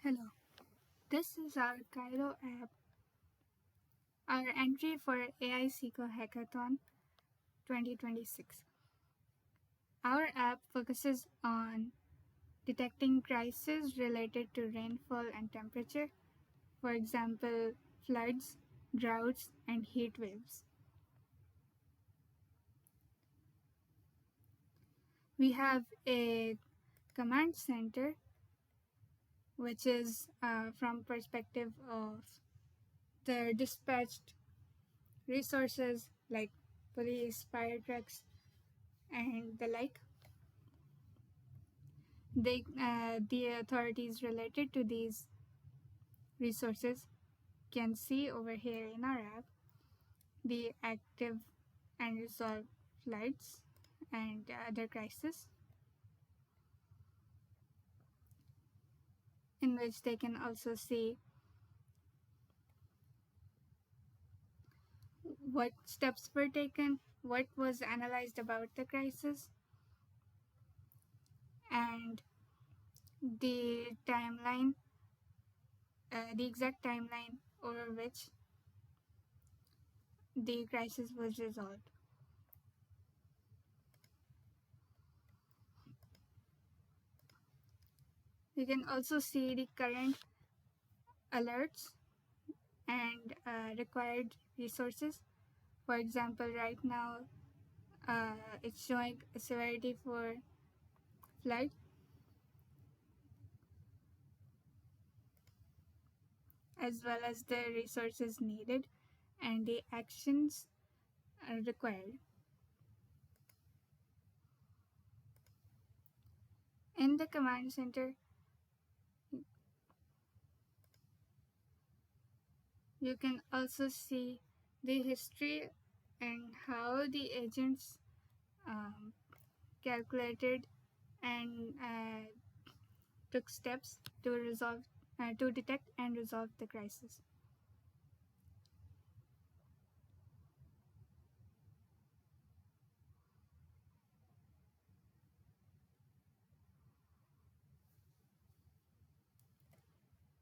Hello, this is our CIRO app, our entry for AISeekho Hackathon 2026. Our app focuses on detecting crises related to rainfall and temperature, for example, floods, droughts, and heat waves. We have a command center, which is from perspective of the dispatched resources like police, fire trucks, and the like. The authorities related to these resources can see over here in our app the active and resolved floods and other crises, in which they can also see what steps were taken, what was analyzed about the crisis, and the timeline, the exact timeline over which the crisis was resolved. You can also see the current alerts and required resources. For example, right now it's showing a severity for flood, as well as the resources needed and the actions required. In the command center, you can also see the history and how the agents calculated and took steps to detect and resolve the crisis.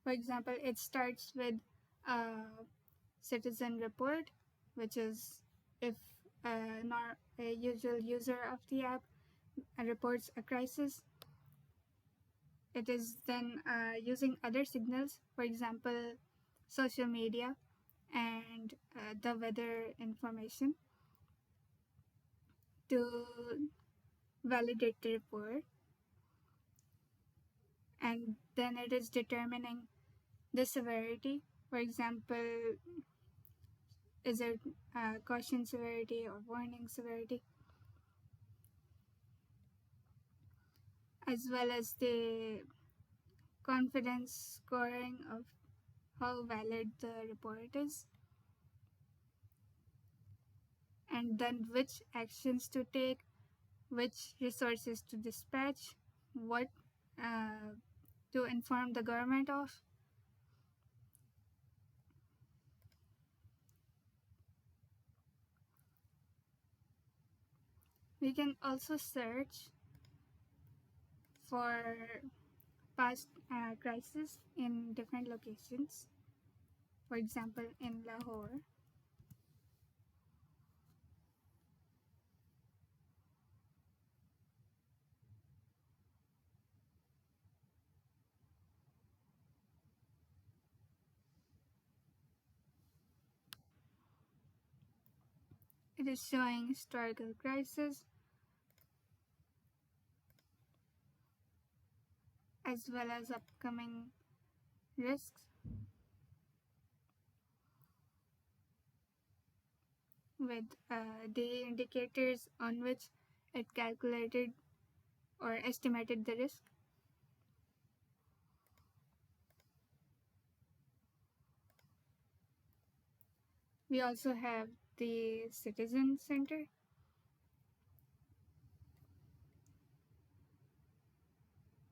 For example, it starts with a citizen report, which is if a usual user of the app reports a crisis. It is then using other signals, for example, social media and the weather information to validate the report. And then it is determining the severity. For example, is it caution severity or warning severity, as well as the confidence scoring of how valid the report is, and then which actions to take, which resources to dispatch, what to inform the government of. We can also search for past crises in different locations. For example, in Lahore, it is showing historical crisis as well as upcoming risks with the indicators on which it calculated or estimated the risk. We also have the Citizen Center,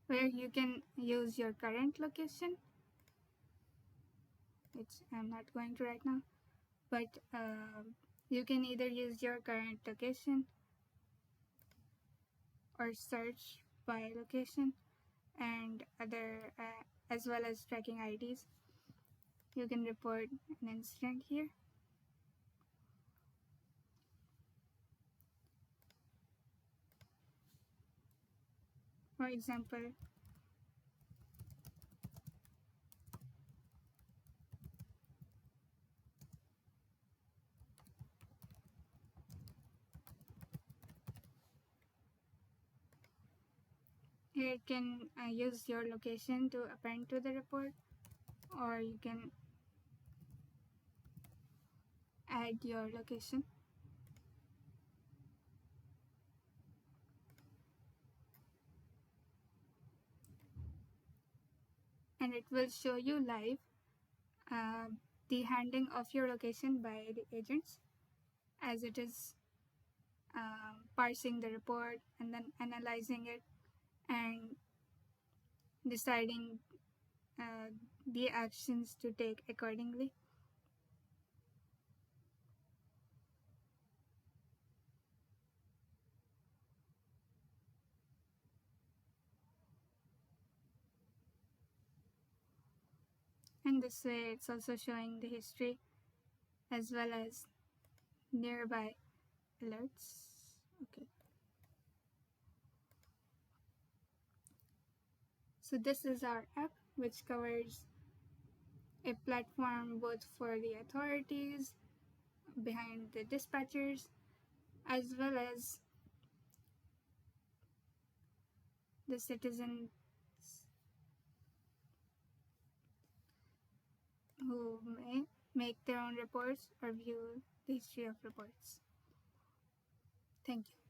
where you can use your current location, which I'm not going to right now, but you can either use your current location or search by location and other as well as tracking IDs. You can report an incident here. For example, here you can use your location to append to the report, or you can add your location. And it will show you live uh, the handling of your location by the agents as it is parsing the report and then analyzing it and deciding uh, the actions to take accordingly. And this way it's also showing the history as well as nearby alerts. Okay. So this is our app which covers a platform both for the authorities behind the dispatchers as well as the citizens who may make their own reports or view the history of reports. Thank you.